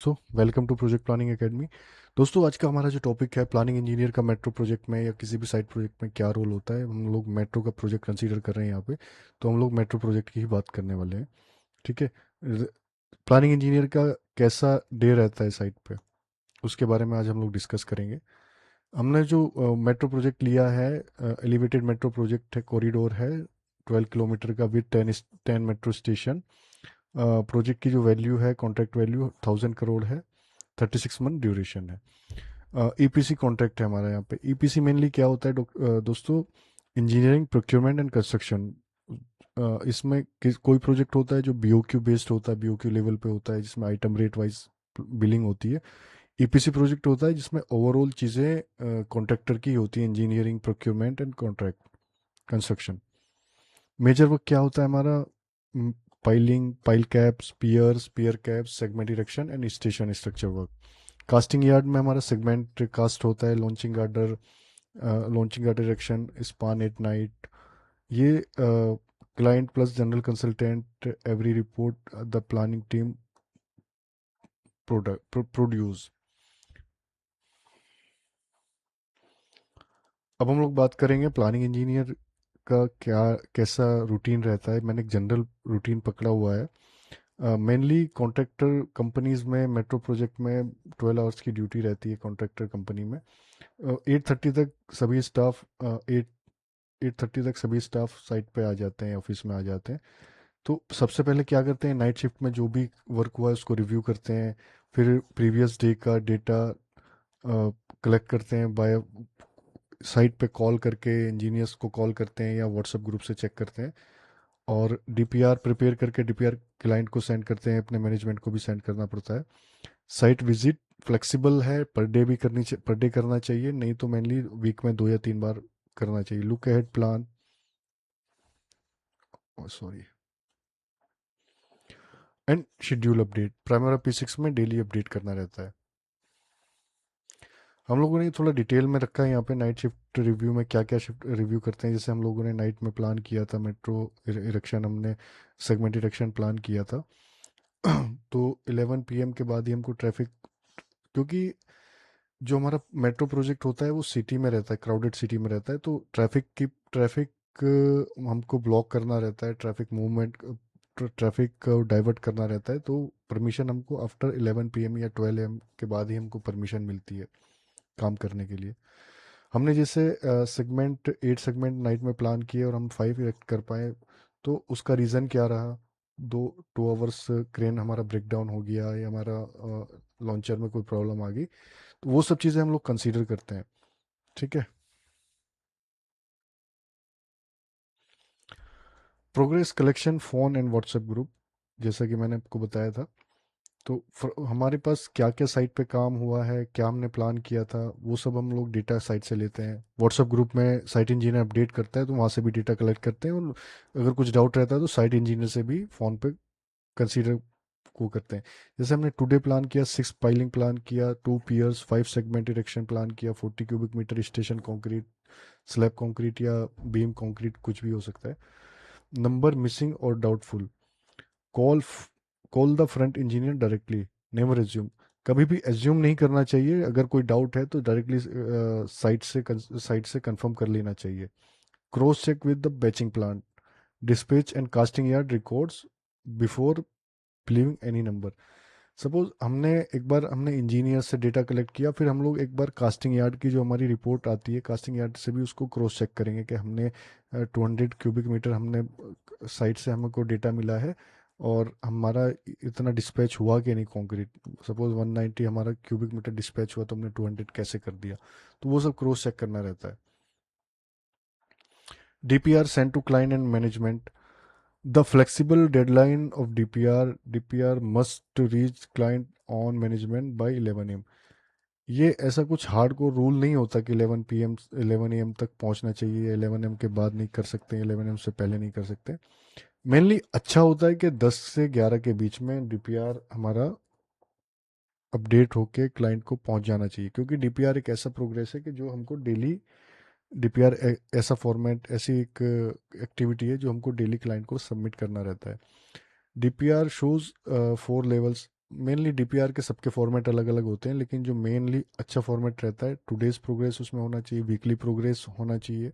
Welcome to project planning academy. दोस्तों, आज का हमारा जो टॉपिक है, प्लानिंग इंजीनियर का मेट्रो प्रोजेक्ट में या किसी भी साइट प्रोजेक्ट में क्या रोल होता है। हम लोग मेट्रो का प्रोजेक्ट कंसीडर कर रहे हैं यहाँ पे, तो हम लोग मेट्रो प्रोजेक्ट की ही बात करने वाले हैं। ठीक है। प्लानिंग इंजीनियर का कैसा डे रहता है साइट पे, उसके बारे में आज हम लोग डिस्कस करेंगे। हमने जो मेट्रो प्रोजेक्ट लिया है, एलिवेटेड मेट्रो प्रोजेक्ट है, कॉरिडोर है 12 किलोमीटर का विद 10 मेट्रो स्टेशन। प्रोजेक्ट की जो वैल्यू है, कॉन्ट्रैक्ट वैल्यू 1000 करोड़ है। 36 मंथ ड्यूरेशन है। ईपीसी कॉन्ट्रैक्ट है हमारा यहाँ पे। ईपीसी मेनली क्या होता है दोस्तों? Engineering procurement and construction. इसमें कोई प्रोजेक्ट होता है जो बीओक्यू बेस्ड होता है, बीओक्यू लेवल पे होता है, जिसमें आइटम रेट वाइज बिलिंग होती है। ईपीसी प्रोजेक्ट होता है जिसमें ओवरऑल चीज़ें कॉन्ट्रैक्टर की होती है, engineering procurement and contract construction. Major work क्या होता है हमारा? Piling, pile caps, piers, pier caps, segment erection and station structure work. Casting yard में हमारा सेगमेंट कास्ट होता है, launching girder erection, span at night. ये client plus general consultant every report the planning team produce. अब हम लोग बात करेंगे प्लानिंग इंजीनियर का क्या कैसा रूटीन रहता है। मैंने एक जनरल रूटीन पकड़ा हुआ है। मेनली कॉन्ट्रैक्टर कंपनीज में, मेट्रो प्रोजेक्ट में 12 आवर्स की ड्यूटी रहती है कॉन्ट्रैक्टर कंपनी में। 8:30 तक सभी स्टाफ 8:30 तक सभी स्टाफ साइट पे आ जाते हैं, ऑफिस में आ जाते हैं। तो सबसे पहले क्या करते हैं, नाइट शिफ्ट में जो भी वर्क हुआ है उसको रिव्यू करते हैं। फिर प्रीवियस डे का डेटा कलेक्ट करते हैं, बाय साइट पे कॉल करके इंजीनियर्स को कॉल करते हैं या व्हाट्सएप ग्रुप से चेक करते हैं। और डीपीआर प्रिपेयर करके डीपीआर क्लाइंट को सेंड करते हैं, अपने मैनेजमेंट को भी सेंड करना पड़ता है। साइट विजिट फ्लेक्सिबल है, पर डे भी पर डे करना चाहिए, नहीं तो मेनली वीक में 2 या 3 बार करना चाहिए। Look ahead plan, sorry, and schedule update. Primary P6 में डेली अपडेट करना रहता है। हम लोगों ने थोड़ा डिटेल में रखा है यहाँ पे, नाइट शिफ्ट रिव्यू में क्या क्या शिफ्ट रिव्यू करते हैं। जैसे हम लोगों ने नाइट में प्लान किया था मेट्रो इरेक्शन, हमने सेगमेंट इरेक्शन प्लान किया था। तो 11 PM के बाद ही हमको ट्रैफिक, क्योंकि जो हमारा मेट्रो प्रोजेक्ट होता है वो सिटी में रहता है, क्राउडेड सिटी में रहता है, तो ट्रैफिक हमको ब्लॉक करना रहता है, ट्रैफिक मूवमेंट, ट्रैफिक को डाइवर्ट करना रहता है। तो परमिशन हमको आफ्टर 11 PM या 12 AM के बाद ही हमको परमिशन मिलती है काम करने के लिए। हमने जैसे सेगमेंट 8 सेगमेंट नाइट में प्लान किए और हम 5 इरेक्ट कर पाए, तो उसका रीज़न क्या रहा? 2 आवर्स क्रेन हमारा ब्रेक डाउन हो गया, या हमारा लॉन्चर में कोई प्रॉब्लम आ गई, तो वो सब चीज़ें हम लोग कंसीडर करते हैं। ठीक है। Progress collection, phone and WhatsApp group, जैसा कि मैंने आपको बताया था। तो हमारे पास क्या क्या साइट पे काम हुआ है, क्या हमने प्लान किया था, वो सब हम लोग डेटा साइट से लेते हैं। व्हाट्सएप ग्रुप में साइट इंजीनियर अपडेट करता है, तो वहाँ से भी डेटा कलेक्ट करते हैं। और अगर कुछ डाउट रहता है तो साइट इंजीनियर से भी फ़ोन पे कंसीडर को करते हैं। जैसे हमने टुडे प्लान किया, 6 पाइलिंग प्लान किया, 2 पियर्स, 5 सेगमेंट इरेक्शन प्लान किया, 40 cubic metre station concrete, slab concrete या बीम कंक्रीट, कुछ भी हो सकता है। नंबर मिसिंग और doubtful, call call the front engineer directly, never assume. कभी भी एज्यूम नहीं करना चाहिए, अगर कोई डाउट है तो डायरेक्टली साइट से कंफर्म कर लेना चाहिए। Cross check with the batching plan, dispatch and casting yard records before believing any number. Suppose हमने इंजीनियर से डेटा कलेक्ट किया, फिर हम लोग एक बार कास्टिंग यार्ड की जो हमारी रिपोर्ट आती है, कास्टिंग यार्ड से भी उसको क्रॉस चेक करेंगे कि हमने 200 क्यूबिक मीटर हमने साइट से हमको डेटा मिला है, और हमारा इतना डिस्पैच हुआ कि नहीं कंक्रीट। सपोज 190 हमारा क्यूबिक मीटर डिस्पैच हुआ, तो हमने 200 कैसे कर दिया, तो वो सब क्रॉस चेक करना रहता है। DPR send to client and management, the flexible deadline of DPR must reach client on management by 11 am। ये ऐसा कुछ हार्ड को रूल नहीं होता कि 11 AM तक पहुंचना चाहिए, 11 AM के बाद नहीं कर सकते, 11 AM से पहले नहीं कर सकते। मेनली अच्छा होता है कि 10 से 11 के बीच में डीपीआर हमारा अपडेट होके क्लाइंट को पहुंच जाना चाहिए, क्योंकि डीपीआर एक ऐसा प्रोग्रेस है कि जो हमको डेली, डीपीआर ऐसा फॉर्मेट, ऐसी एक एक्टिविटी है जो हमको डेली क्लाइंट को सबमिट करना रहता है। DPR shows 4 levels, mainly DPR के सबके फॉर्मेट अलग अलग होते हैं, लेकिन जो मेनली अच्छा फॉर्मेट रहता है, टुडेज प्रोग्रेस उसमें होना चाहिए, वीकली प्रोग्रेस होना चाहिए,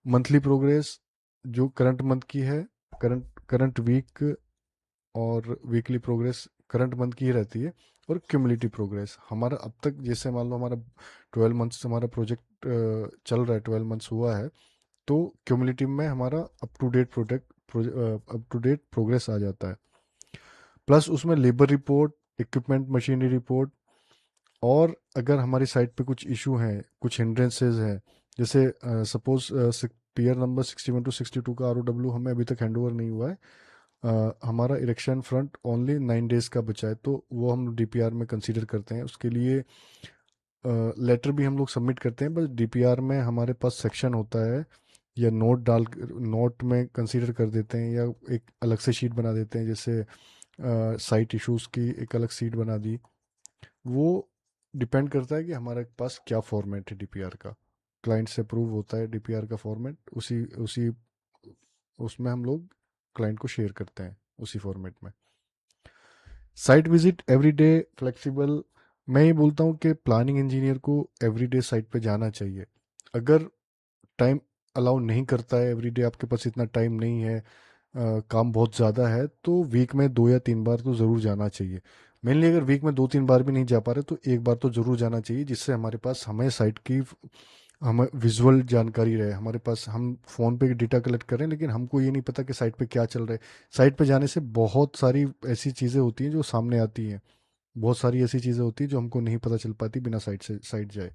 मंथली प्रोग्रेस जो करंट मंथ की है, करंट करंट वीक, और वीकली प्रोग्रेस करंट मंथ की ही रहती है, और क्यूमुलेटिव प्रोग्रेस हमारा अब तक, जैसे मान लो हमारा 12 मंथ्स हमारा प्रोजेक्ट चल रहा है, 12 मंथ्स हुआ है, तो क्यूमुलेटिव में हमारा अप टू डेट प्रोग्रेस आ जाता है। प्लस उसमें labour report, equipment machinery report, और अगर हमारी साइट पे कुछ इशू हैं, कुछ हिंड्रेंसेस हैं, जैसे सपोज पीयर नंबर 61 to 62 का आरओडब्ल्यू हमें अभी तक हैंड ओवर नहीं हुआ है, हमारा इरेक्शन फ्रंट ओनली 9 डेज का बचा है, तो वो हम डीपीआर में कंसीडर करते हैं। उसके लिए लेटर भी हम लोग सबमिट करते हैं, बस डीपीआर में हमारे पास सेक्शन होता है, या नोट में कंसीडर कर देते हैं, या एक अलग से शीट बना देते हैं, जैसे साइट इश्यूज़ की एक अलग सीट बना दी। वो डिपेंड करता है कि हमारे पास क्या फॉर्मेट है डीपीआर का, क्लाइंट से अप्रूव होता है डीपीआर का फॉर्मेट, उसी उसी उसमें हम लोग क्लाइंट को शेयर करते हैं, उसी फॉर्मेट में। साइट विजिट एवरीडे फ्लेक्सिबल, मैं ये बोलता हूँ कि प्लानिंग इंजीनियर को एवरीडे साइट पे जाना चाहिए। अगर टाइम अलाउ नहीं करता है एवरीडे, आपके पास इतना टाइम नहीं है, काम बहुत ज़्यादा है, तो वीक में 2 या 3 बार तो ज़रूर जाना चाहिए। मेनली अगर वीक में 2-3 बार भी नहीं जा पा रहे, तो एक बार तो ज़रूर जाना चाहिए, जिससे हमारे पास हमें साइट की हमें विजुअल जानकारी रहे। हमारे पास हम फ़ोन पे डेटा कलेक्ट करें, लेकिन हमको ये नहीं पता कि साइट पे क्या चल रहा है। साइट पे जाने से बहुत सारी ऐसी चीज़ें होती हैं जो सामने आती हैं, बहुत सारी ऐसी चीज़ें होती हैं जो हमको नहीं पता चल पाती बिना साइट जाए।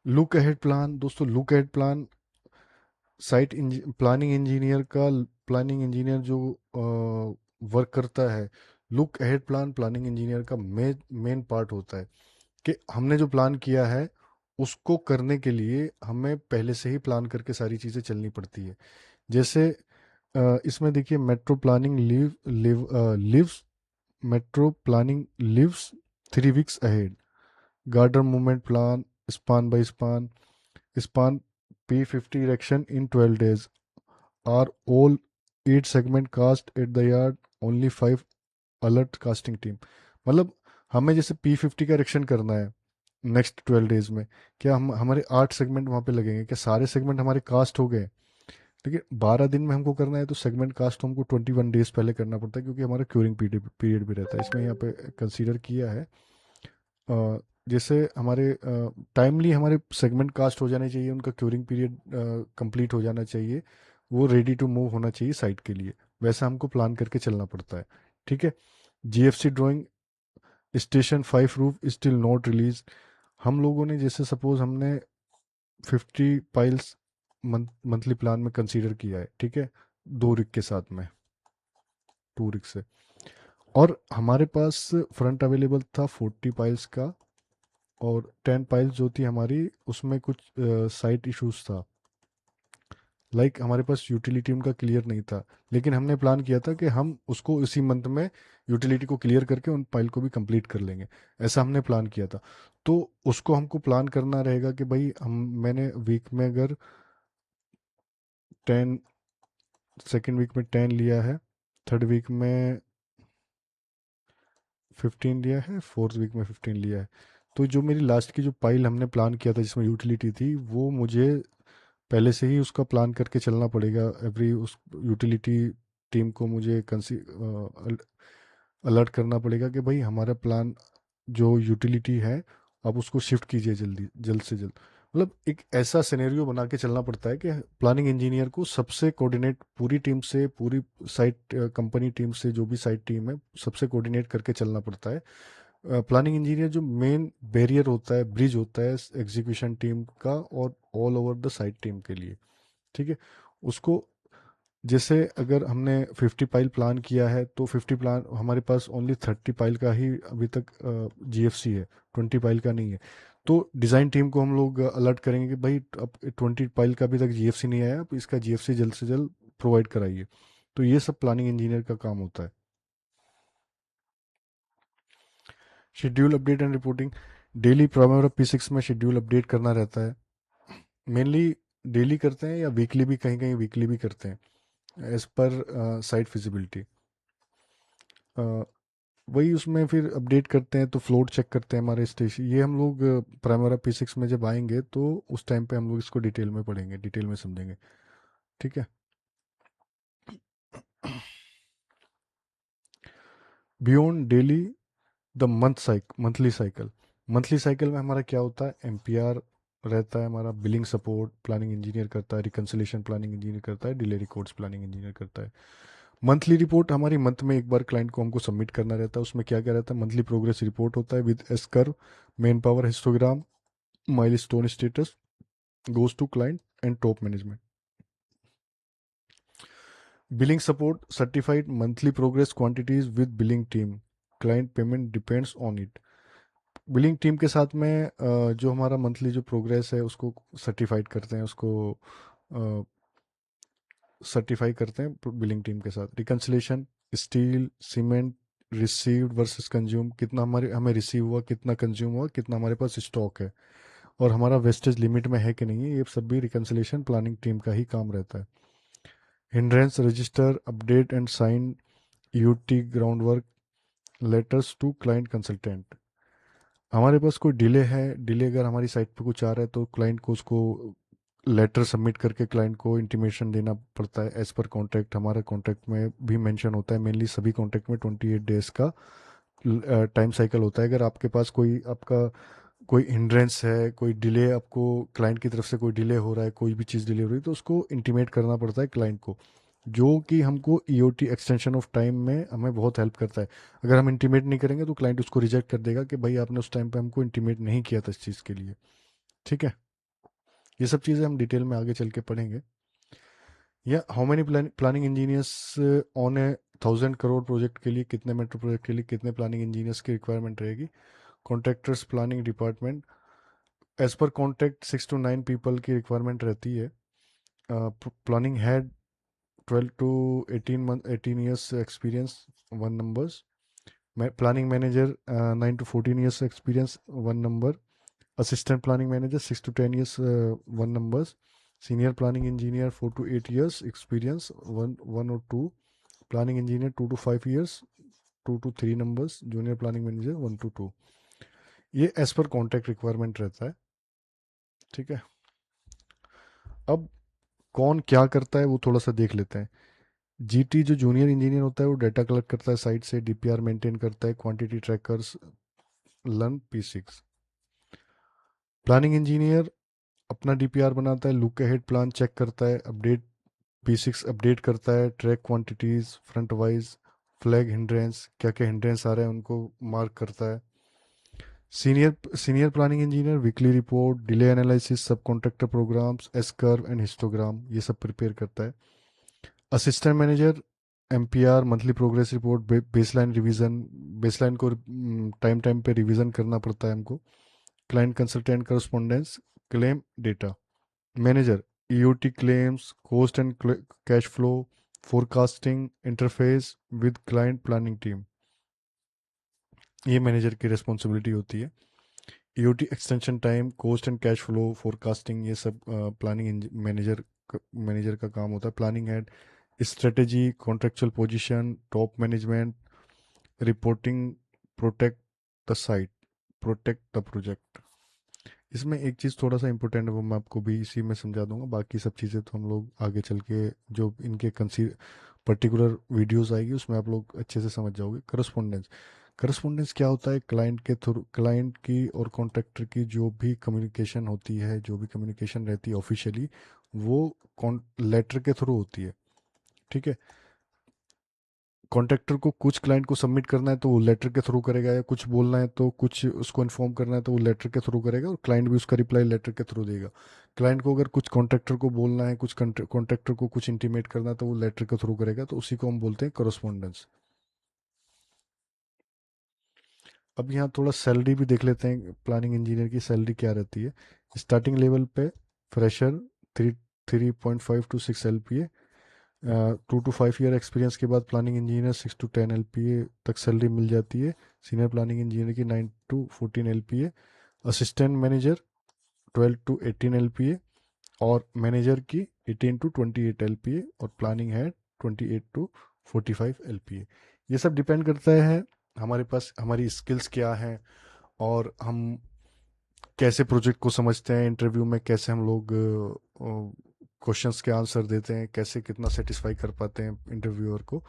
लुक अहेड प्लान, दोस्तों look ahead plan planning engineer जो वर्क करता है, look ahead plan planning engineer का मेन पार्ट होता है, कि हमने जो प्लान किया है उसको करने के लिए हमें पहले से ही प्लान करके सारी चीज़ें चलनी पड़ती है। जैसे इसमें देखिए, lives metro planning lives 3 weeks ahead, girder movement plan, span by span, span P50 erection in 12 days, are all 8 segment cast at the yard, only 5 alert casting team. मतलब हमें जैसे P50 का इरेक्शन करना है नेक्स्ट 12 डेज में, क्या हम हमारे 8 सेगमेंट वहाँ पे लगेंगे, क्या सारे सेगमेंट हमारे कास्ट हो गए? देखिए 12 दिन में हमको करना है, तो सेगमेंट कास्ट हमको 21 डेज पहले करना पड़ता है, क्योंकि हमारा क्यूरिंग पीरियड भी रहता है, इसमें यहाँ पे कंसीडर किया है। जैसे हमारे टाइमली हमारे सेगमेंट कास्ट हो जाने चाहिए, उनका क्यूरिंग पीरियड कंप्लीट हो जाना चाहिए, वो रेडी टू मूव होना चाहिए साइट के लिए, वैसा हमको प्लान करके चलना पड़ता है। ठीक है। GFC drawing, station 5 roof still not release, हम लोगों ने जैसे सपोज हमने 50 पाइल्स मंथली प्लान में कंसीडर किया है, ठीक है, 2 रिक के साथ में, 2 रिक से, और हमारे पास फ्रंट अवेलेबल था 40 पाइल्स का, और 10 पाइल्स जो थी हमारी, उसमें कुछ साइट इश्यूज था, हमारे पास यूटिलिटी उनका क्लियर नहीं था, लेकिन हमने प्लान किया था कि हम उसको इसी मंथ में यूटिलिटी को क्लियर करके उन पाइल को भी कंप्लीट कर लेंगे, ऐसा हमने प्लान किया था। तो उसको हमको प्लान करना रहेगा कि भाई मैंने वीक में अगर 10, सेकेंड वीक में 10 लिया है, थर्ड वीक में 15 लिया है, फोर्थ वीक में 15 लिया है, तो जो मेरी लास्ट की जो पाइल हमने प्लान किया था जिसमें यूटिलिटी थी, वो मुझे पहले से ही उसका प्लान करके चलना पड़ेगा। एवरी उस यूटिलिटी टीम को मुझे अलर्ट करना पड़ेगा कि भाई हमारा प्लान जो यूटिलिटी है, आप उसको शिफ्ट कीजिए जल्दी, जल्द से जल्द। मतलब एक ऐसा सिनेरियो बना के चलना पड़ता है कि प्लानिंग इंजीनियर को सबसे कोऑर्डिनेट, पूरी टीम से, पूरी साइट कंपनी टीम से, जो भी साइट टीम है, सबसे कोऑर्डिनेट करके चलना पड़ता है। प्लानिंग इंजीनियर जो मेन बैरियर होता है, ब्रिज होता है एग्जीक्यूशन टीम का और all over the site team के लिए। ठीक है। उसको, जैसे अगर हमने 50 पाइल प्लान किया है, तो 50 प्लान हमारे पास ओनली 30 पाइल का ही अभी तक जीएफसी है, 20 पाइल का नहीं है। तो डिज़ाइन टीम को हम लोग अलर्ट करेंगे कि भाई अब 20 पाइल का अभी तक जीएफसी नहीं आया, अब इसका जीएफसी जल्द से जल्द प्रोवाइड कराइए। तो ये सब प्लानिंग इंजीनियर का काम होता है। Schedule update and reporting, daily primary P6 में शेड्यूल अपडेट करना रहता है। मेनली डेली करते हैं, या वीकली भी, कहीं कहीं वीकली भी करते हैं, एज पर साइट फिजिबिलिटी। वही उसमें फिर अपडेट करते हैं, तो फ्लोट चेक करते हैं हमारे स्टेशन। ये हम लोग प्राइमरा P6 में जब आएंगे तो उस टाइम पे हम लोग इसको डिटेल में पढ़ेंगे, डिटेल में समझेंगे। ठीक है। Beyond daily, the monthly cycle. Monthly cycle में हमारा क्या होता है, MPR रहता है हमारा, बिलिंग सपोर्ट प्लानिंग इंजीनियर करता है, रिकंसिलेशन प्लानिंग इंजीनियर करता है, डिले रिकॉर्ड्स प्लानिंग इंजीनियर करता है। मंथली रिपोर्ट हमारी मंथ में एक बार क्लाइंट को हमको सबमिट करना रहता है। उसमें क्या क्या रहता है, मंथली प्रोग्रेस रिपोर्ट होता है with S curve, man power histogram, milestone status, goes to client and top management. Billing support, certified monthly progress quantities with billing team, client payment depends on it. Billing team के साथ में जो हमारा monthly जो progress है उसको certified करते हैं, उसको सर्टिफाई करते हैं बिलिंग टीम के साथ। Reconciliation, steel cement received versus consume, कितना हमारे हमें रिसीव हुआ, कितना कंज्यूम हुआ, कितना हमारे पास स्टॉक है, और हमारा वेस्टेज लिमिट में है कि नहीं है, ये सब भी रिकंसिलेशन प्लानिंग टीम का ही काम रहता है। Hindrance register, update and sign UT ground work letters to client consultant. हमारे पास कोई डिले है, डिले अगर हमारी साइट पे कुछ आ रहा है तो क्लाइंट को उसको लेटर सबमिट करके क्लाइंट को इंटीमेशन देना पड़ता है एज पर कॉन्ट्रैक्ट। हमारा कॉन्ट्रैक्ट में भी मेंशन होता है, मेनली सभी कॉन्ट्रैक्ट में 28 डेज का टाइम साइकिल होता है। अगर आपके पास कोई आपका कोई हिंड्रेंस है, कोई डिले, आपको क्लाइंट की तरफ से कोई डिले हो रहा है, कोई भी चीज़ डिले हो रही है, तो उसको इंटीमेट करना पड़ता है क्लाइंट को, जो कि हमको EOT एक्सटेंशन ऑफ टाइम में हमें बहुत हेल्प करता है। अगर हम इंटीमेट नहीं करेंगे तो क्लाइंट उसको रिजेक्ट कर देगा कि भाई आपने उस टाइम पे हमको इंटीमेट नहीं किया था इस चीज़ के लिए। ठीक है। ये सब चीज़ें हम डिटेल में आगे चल के पढ़ेंगे। या how many planning engineers on a 1000 crore project के लिए, कितने मेट्रो प्रोजेक्ट के लिए कितने प्लानिंग इंजीनियर्स की रिक्वायरमेंट रहेगी। Contractors planning department, as per contract 6 to 9 people की रिक्वायरमेंट रहती है। Planning head 12 to 18 month 18 years experience, 1 numbers। Planning manager 9 to 14 years experience, 1 number। Assistant planning manager 6 to 10 years, 1 numbers। Senior planning engineer 4 to 8 years experience, one और two. Planning engineer 2 to 5 years, 2 to 3 numbers। Junior planning manager 1 to 2। ये as per contract requirement रहता है। ठीक है। अब कौन क्या करता है वो थोड़ा सा देख लेते हैं। GT जो जूनियर इंजीनियर होता है वो डाटा कलेक्ट करता है साइट से, DPR मेंटेन करता है, quantity trackers, learn P6। Planning engineer अपना DPR बनाता है, लुक अहेड प्लान चेक करता है, अपडेट P6 अपडेट करता है, track quantities front wise, flag hindrance, क्या क्या हिंड्रेंस आ रहे हैं उनको मार्क करता है। Senior planning engineer weekly report, delay analysis, subcontractor programmes, S curve and histogram, ये सब प्रिपेयर करता है। Assistant manager MPR monthly progress report, baseline revision, baseline को टाइम टाइम पे रिवीजन करना पड़ता है हमको। Client consultant correspondence, claim data. Manager EOT claims, cost and cash flow, forecasting, interface with client planning team, ये manager की responsibility होती है। EOT extension time, cost and cash flow, forecasting, ये सब प्लानिंग मैनेजर का काम होता है। Planning head strategy, contractual position, top management, reporting, protect the site, protect the project. इसमें एक चीज़ थोड़ा सा इंपॉर्टेंट है, वो मैं आपको भी इसी में समझा दूंगा, बाकी सब चीज़ें तो हम लोग आगे चल के जो इनके पर्टिकुलर वीडियोस आएगी उसमें आप लोग अच्छे से समझ जाओगे। करस्पॉन्डेंस, करस्पॉन्डेंस क्या होता है, क्लाइंट के थ्रू, क्लाइंट की और कॉन्ट्रैक्टर की जो भी कम्युनिकेशन होती है, जो भी कम्युनिकेशन रहती है ऑफिशियली, वो लेटर के थ्रू होती है। ठीक है। कॉन्ट्रैक्टर को कुछ क्लाइंट को सबमिट करना है तो वो लेटर के थ्रू करेगा, या कुछ बोलना है तो कुछ उसको इन्फॉर्म करना है तो वो लेटर के थ्रू करेगा, और क्लाइंट भी उसका रिप्लाई लेटर के थ्रू देगा। क्लाइंट को अगर कुछ कॉन्ट्रैक्टर को बोलना है, कुछ कॉन्ट्रैक्टर को कुछ इंटीमेट करना है तो वो लेटर के थ्रू करेगा, तो उसी को हम बोलते हैं करस्पॉन्डेंस। अब यहाँ थोड़ा सैलरी भी देख लेते हैं, प्लानिंग इंजीनियर की सैलरी क्या रहती है। स्टार्टिंग लेवल पे fresher 3.5 to 6 LPA, 2 to 5 year experience के बाद प्लानिंग इंजीनियर 6 to 10 LPA तक सैलरी मिल जाती है। सीनियर प्लानिंग इंजीनियर की 9 to 14 LPA, assistant manager 12 to 18 LPA, और मैनेजर की 18 to 28 LPA, और प्लानिंग हेड 28 to 45 LPA। ये सब डिपेंड करता है हमारे पास हमारी स्किल्स क्या हैं, और हम कैसे प्रोजेक्ट को समझते हैं, इंटरव्यू में कैसे हम लोग क्वेश्चंस के आंसर देते हैं, कैसे कितना सेटिस्फाई कर पाते हैं इंटरव्यूअर को।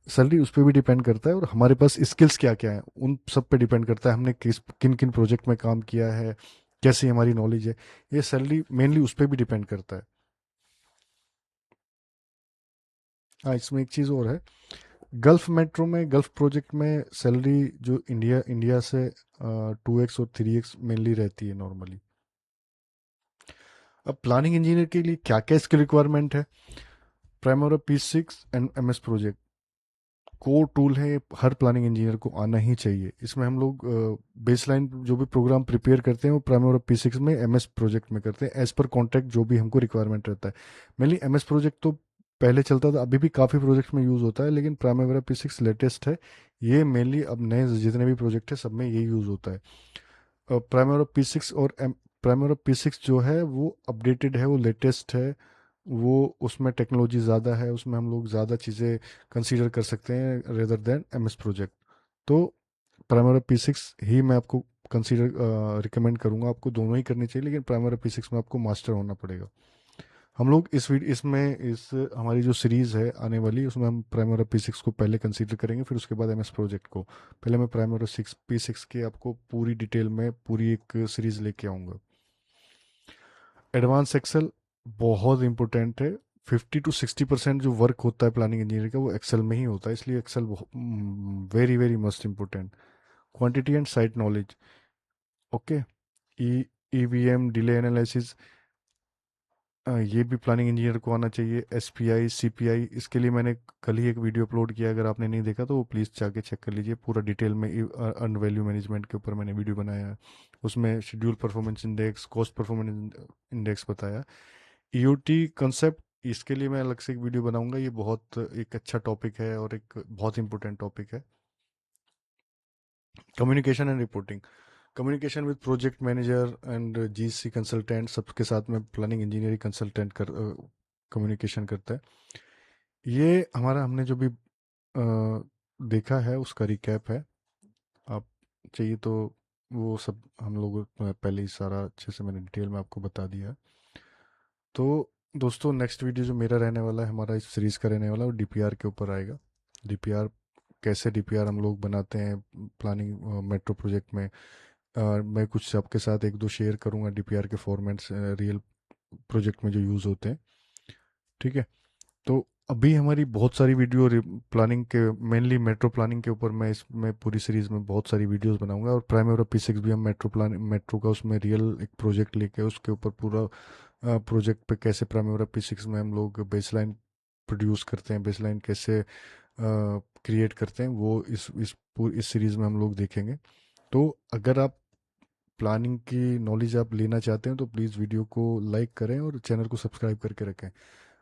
सैलरी उस पर भी डिपेंड करता है, और हमारे पास स्किल्स क्या क्या है उन सब पे डिपेंड करता है, हमने किस किन किन प्रोजेक्ट में काम किया है, कैसी हमारी नॉलेज है। ये सैलरी मेनली उस पर भी डिपेंड करता है। हाँ, इसमें एक चीज़ और है, गल्फ मेट्रो में, गल्फ प्रोजेक्ट में सैलरी जो इंडिया इंडिया से 2x और 3x मेनली रहती है नॉर्मली। अब प्लानिंग इंजीनियर के लिए क्या क्या इसकी रिक्वायरमेंट है? Primary P6 and MS project core tool है, ये हर प्लानिंग इंजीनियर को आना ही चाहिए। इसमें हम लोग बेसलाइन जो भी प्रोग्राम प्रिपेयर करते हैं वो प्राइमरी P6 में MS प्रोजेक्ट में करते हैं, एज पर कॉन्ट्रैक्ट जो भी हमको रिक्वायरमेंट रहता है। मेनली MS प्रोजेक्ट तो पहले चलता था, अभी भी काफ़ी प्रोजेक्ट्स में यूज़ होता है, लेकिन प्राइमरी P6 लेटेस्ट है। ये मेनली अब नए जितने भी प्रोजेक्ट है सब में ये यूज़ होता है। प्राइमरी P6 और प्राइमरी P6 जो है वो अपडेटेड है, वो लेटेस्ट है, वो उसमें टेक्नोलॉजी ज़्यादा है, उसमें हम लोग ज़्यादा चीज़ें कंसीडर कर सकते हैं रेदर देन MS प्रोजेक्ट। तो प्राइमरी P6 ही मैं आपको कंसीडर रिकमेंड करूँगा, आपको दोनों ही करनी चाहिए, लेकिन प्राइमरी P6 में आपको मास्टर होना पड़ेगा। हम लोग इस वीडियो इसमें इस हमारी जो सीरीज़ है आने वाली, उसमें हम प्राइमरी P6 को पहले कंसीडर करेंगे, फिर उसके बाद MS प्रोजेक्ट को। पहले मैं प्राइमरी P6 की आपको पूरी डिटेल में पूरी एक सीरीज़ लेके आऊँगा। एडवांस एक्सेल बहुत इंपॉर्टेंट है। 50 to 60% जो वर्क होता है प्लानिंग इंजीनियर का वो एक्सेल में ही होता है, इसलिए Excel very very must important. Quantity and site knowledge, okay. E EVM delay analysis, ये भी प्लानिंग इंजीनियर को आना चाहिए। SPI CPI, इसके लिए मैंने कल ही एक वीडियो अपलोड किया, अगर आपने नहीं देखा तो वो प्लीज़ जाके चेक कर लीजिए, पूरा डिटेल में अर्न वैल्यू मैनेजमेंट के ऊपर मैंने वीडियो बनाया है। उसमें schedule performance index, cost performance index बताया। EOT कंसेप्ट, इसके लिए मैं अलग से एक वीडियो बनाऊंगा, ये बहुत एक अच्छा टॉपिक है और एक बहुत इंपॉर्टेंट टॉपिक है। Communication and reporting, communication with project manager and GC consultant, सबके साथ में प्लानिंग इंजीनियरिंग कंसल्टेंट कम्युनिकेशन करता है। ये हमारा हमने जो भी देखा है उसका रिकैप है। आप चाहिए तो वो सब हम लोग पहले ही सारा अच्छे से मैंने डिटेल में आपको बता दिया है। तो दोस्तों, नेक्स्ट वीडियो जो मेरा रहने वाला है, हमारा इस सीरीज़ का रहने वाला है, वो DPR के ऊपर आएगा। DPR, कैसे DPR हम लोग बनाते हैं प्लानिंग मेट्रो प्रोजेक्ट में। मैं कुछ आपके साथ एक दो शेयर करूंगा DPR के फॉर्मेट्स रियल प्रोजेक्ट में जो यूज़ होते हैं, ठीक है। तो अभी हमारी बहुत सारी वीडियो प्लानिंग के, मेनली मेट्रो प्लानिंग के ऊपर मैं इसमें पूरी सीरीज में बहुत सारी वीडियोस बनाऊंगा, और प्राइमरी P6 भी हम मेट्रो का उसमें रियल एक प्रोजेक्ट लेके उसके ऊपर पूरा प्रोजेक्ट पे कैसे प्राइमरी P6 में हम लोग बेसलाइन प्रोड्यूस करते हैं, बेसलाइन कैसे क्रिएट करते हैं, वो इस सीरीज में हम लोग देखेंगे। तो अगर आप प्लानिंग की नॉलेज आप लेना चाहते हैं तो प्लीज़ वीडियो को लाइक करें और चैनल को सब्सक्राइब करके रखें।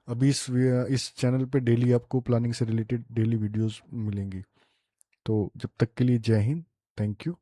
अभी इस चैनल पे डेली आपको प्लानिंग से रिलेटेड डेली वीडियोस मिलेंगी। तो जब तक के लिए जय हिंद, थैंक यू।